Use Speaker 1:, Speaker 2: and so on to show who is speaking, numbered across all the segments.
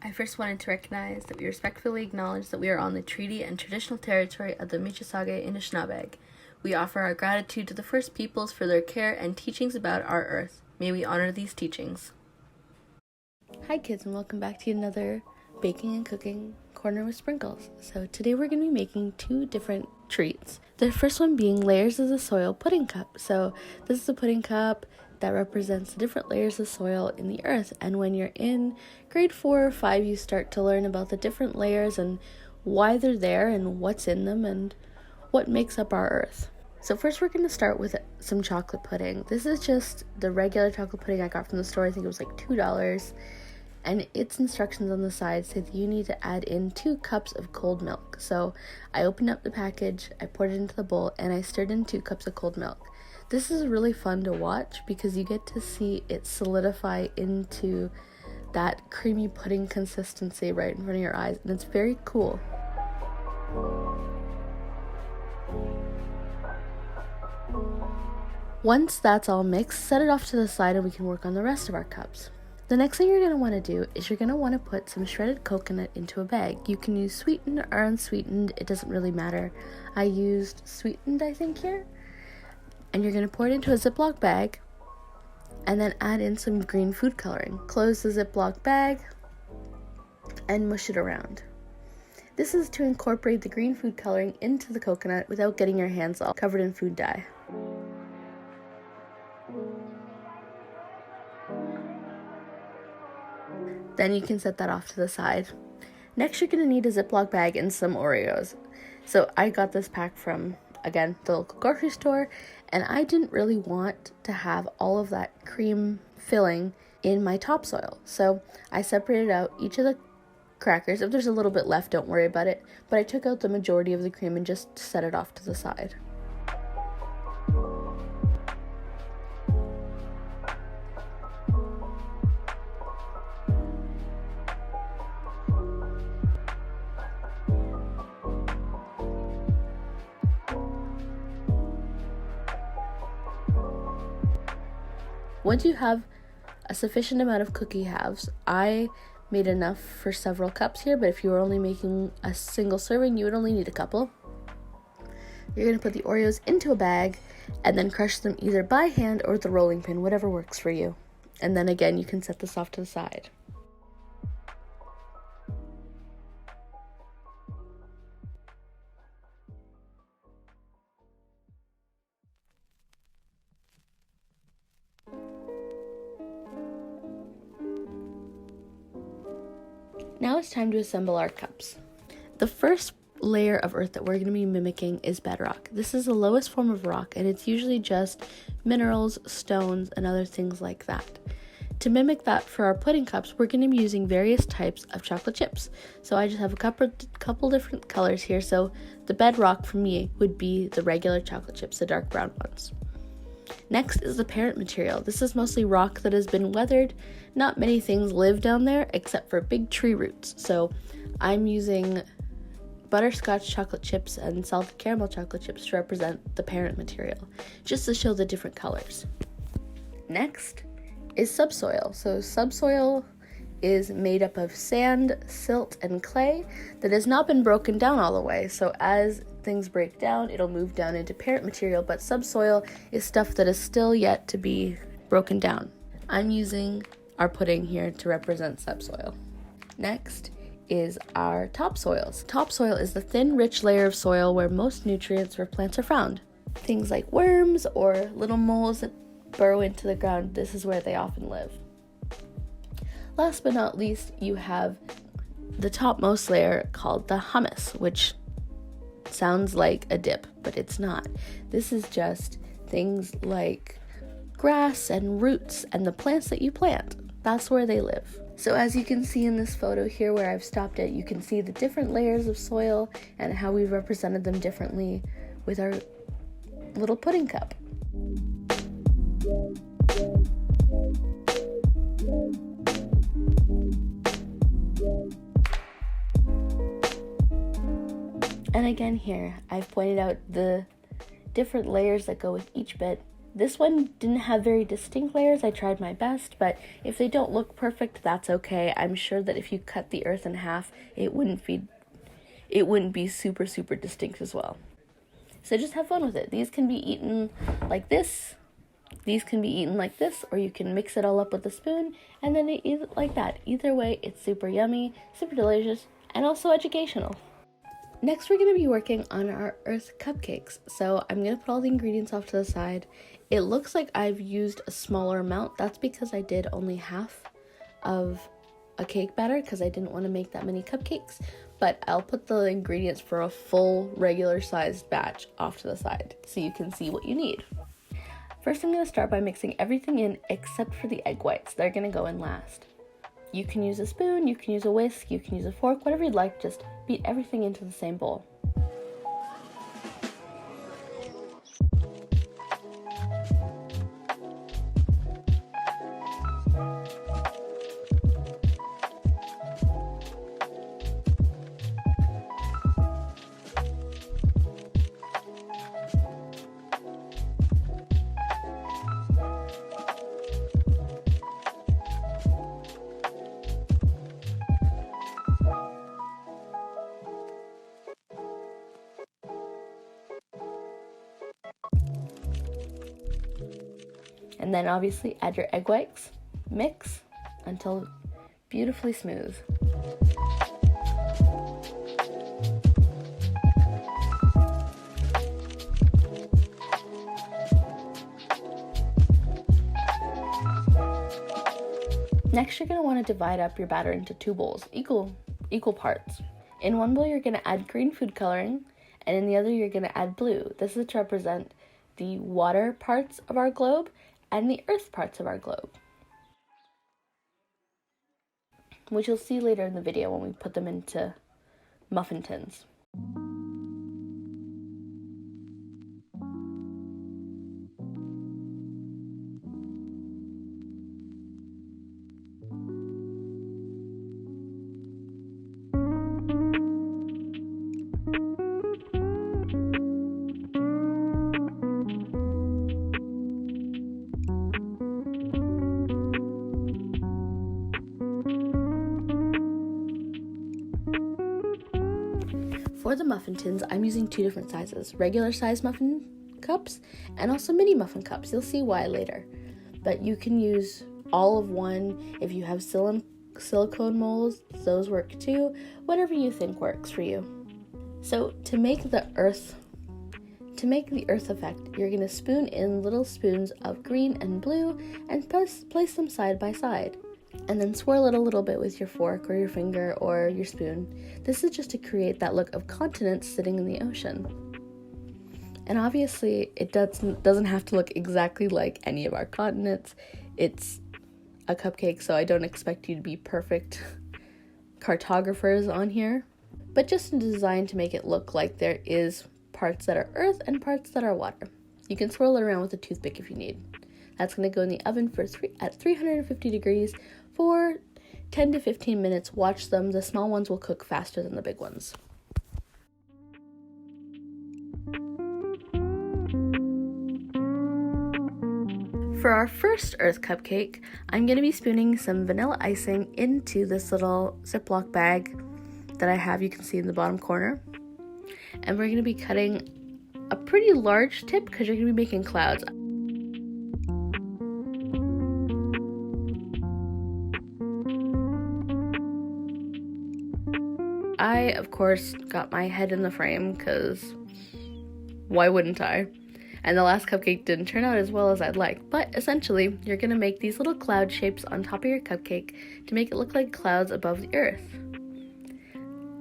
Speaker 1: I first wanted to recognize that we respectfully acknowledge that we are on the treaty and traditional territory of the Mississauga Anishinaabe. We offer our gratitude to the First Peoples for their care and teachings about our earth. May we honor these teachings. Hi kids, and welcome back to another Baking and Cooking Corner with Sprinkles. So today we're going to be making two different treats. The first one being layers of the soil pudding cup. So this is a pudding cup that represents the different layers of soil in the earth, and when you're in grade 4 or 5 you start to learn about the different layers and why they're there and what's in them and what makes up our earth. So first we're going to start with some chocolate pudding. This is just the regular chocolate pudding I got from the store. I think it was like $2, and its instructions on the side say that you need to add in 2 cups of cold milk. So I opened up the package, I poured it into the bowl, and I stirred in 2 cups of cold milk. This is really fun to watch because you get to see it solidify into that creamy pudding consistency right in front of your eyes, and it's very cool. Once that's all mixed, set it off to the side and we can work on the rest of our cups. The next thing you're going to want to do is you're going to want to put some shredded coconut into a bag. You can use sweetened or unsweetened, it doesn't really matter. I used sweetened, I think, here. And you're going to pour it into a Ziploc bag and then add in some green food coloring. Close the Ziploc bag and mush it around. This is to incorporate the green food coloring into the coconut without getting your hands all covered in food dye. Then you can set that off to the side. Next, you're going to need a Ziploc bag and some Oreos. So I got this pack from, again, the local grocery store, and I didn't really want to have all of that cream filling in my topsoil. So I separated out each of the crackers. If there's a little bit left, don't worry about it. But I took out the majority of the cream and just set it off to the side. Once you have a sufficient amount of cookie halves, I made enough for several cups here, but if you were only making a single serving, you would only need a couple. You're going to put the Oreos into a bag and then crush them either by hand or with a rolling pin, whatever works for you. And then again, you can set this off to the side. Now it's time to assemble our cups. The first layer of earth that we're going to be mimicking is bedrock. This is the lowest form of rock, and it's usually just minerals, stones, and other things like that. To mimic that for our pudding cups, we're going to be using various types of chocolate chips. So I just have a couple different colors here. So the bedrock for me would be the regular chocolate chips, the dark brown ones. Next is the parent material. This is mostly rock that has been weathered. Not many things live down there except for big tree roots. So I'm using butterscotch chocolate chips and salted caramel chocolate chips to represent the parent material, just to show the different colors. Next is subsoil. So subsoil is made up of sand, silt, and clay that has not been broken down all the way. So as things break down, it'll move down into parent material, but subsoil is stuff that is still yet to be broken down. I'm using our pudding here to represent subsoil. Next is our topsoils. Topsoil is the thin, rich layer of soil where most nutrients for plants are found. Things like worms or little moles that burrow into the ground, this is where they often live. Last but not least, you have the topmost layer called the humus, which sounds like a dip, but it's not. This is just things like grass and roots and the plants that you plant. That's where they live. So as you can see in this photo here where I've stopped it, you can see the different layers of soil and how we've represented them differently with our little pudding cup. And again here, I've pointed out the different layers that go with each bit This one didn't have very distinct layers. I tried my best, but if they don't look perfect, that's okay. I'm sure that if you cut the earth in half, it wouldn't be super, super distinct as well. So just have fun with it. These can be eaten like this. These can be eaten like this, or you can mix it all up with a spoon and then eat it like that. Either way, it's super yummy, super delicious, and also educational. Next, we're going to be working on our earth cupcakes. So I'm going to put all the ingredients off to the side. It looks like I've used a smaller amount. That's because I did only half of a cake batter because I didn't want to make that many cupcakes. But I'll put the ingredients for a full regular sized batch off to the side so you can see what you need. First, I'm going to start by mixing everything in except for the egg whites. They're going to go in last. You can use a spoon, you can use a whisk, you can use a fork, whatever you'd like. Just beat everything into the same bowl. And then obviously add your egg whites, mix until beautifully smooth. Next, you're going to want to divide up your batter into 2 bowls, equal parts. In one bowl, you're going to add green food coloring, and in the other, you're going to add blue. This is to represent the water parts of our globe and the earth parts of our globe, which you'll see later in the video when we put them into muffin tins. For the muffin tins, I'm using 2 different sizes, regular size muffin cups and also mini muffin cups. You'll see why later. But you can use all of one. If you have silicone molds, those work too. Whatever you think works for you. So to make the earth effect, you're going to spoon in little spoons of green and blue and place them side by side. And then swirl it a little bit with your fork or your finger or your spoon. This is just to create that look of continents sitting in the ocean. And obviously, it doesn't have to look exactly like any of our continents. It's a cupcake, so I don't expect you to be perfect cartographers on here. But just designed to make it look like there is parts that are earth and parts that are water. You can swirl it around with a toothpick if you need. That's going to go in the oven at 350 degrees for 10 to 15 minutes. Watch them. The small ones will cook faster than the big ones. For our first earth cupcake, I'm going to be spooning some vanilla icing into this little Ziploc bag that I have, you can see in the bottom corner. And we're going to be cutting a pretty large tip because you're going to be making clouds. I, of course, got my head in the frame because why wouldn't I? And the last cupcake didn't turn out as well as I'd like. But essentially, you're going to make these little cloud shapes on top of your cupcake to make it look like clouds above the earth.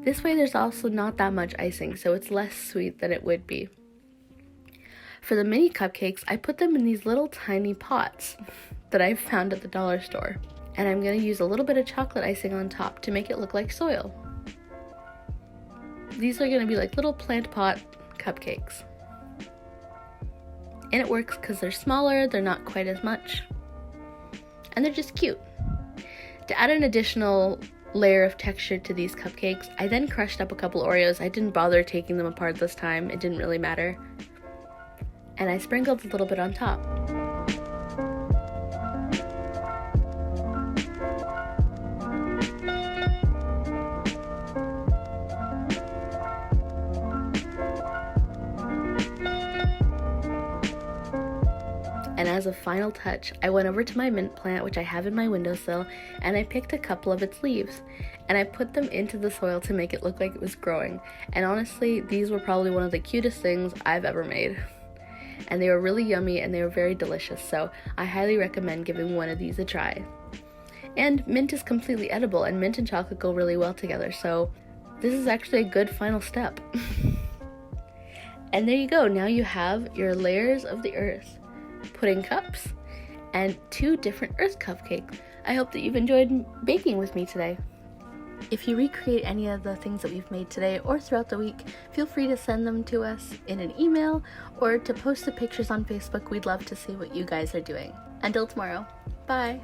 Speaker 1: This way, there's also not that much icing, so it's less sweet than it would be. For the mini cupcakes, I put them in these little tiny pots that I found at the dollar store. And I'm going to use a little bit of chocolate icing on top to make it look like soil. These are going to be like little plant pot cupcakes. And it works because they're smaller, they're not quite as much, and they're just cute. To add an additional layer of texture to these cupcakes, I then crushed up a couple Oreos. I didn't bother taking them apart this time, it didn't really matter. and I sprinkled a little bit on top. And as a final touch, I went over to my mint plant, which I have in my windowsill, and I picked a couple of its leaves, and I put them into the soil to make it look like it was growing. And honestly, these were probably one of the cutest things I've ever made. And they were really yummy and they were very delicious, so I highly recommend giving one of these a try. And mint is completely edible, and mint and chocolate go really well together, so this is actually a good final step. And there you go, now you have your layers of the earth, pudding cups, and 2 different earth cupcakes. I hope that you've enjoyed baking with me today. If you recreate any of the things that we've made today or throughout the week, feel free to send them to us in an email or to post the pictures on Facebook. We'd love to see what you guys are doing. Until tomorrow, bye!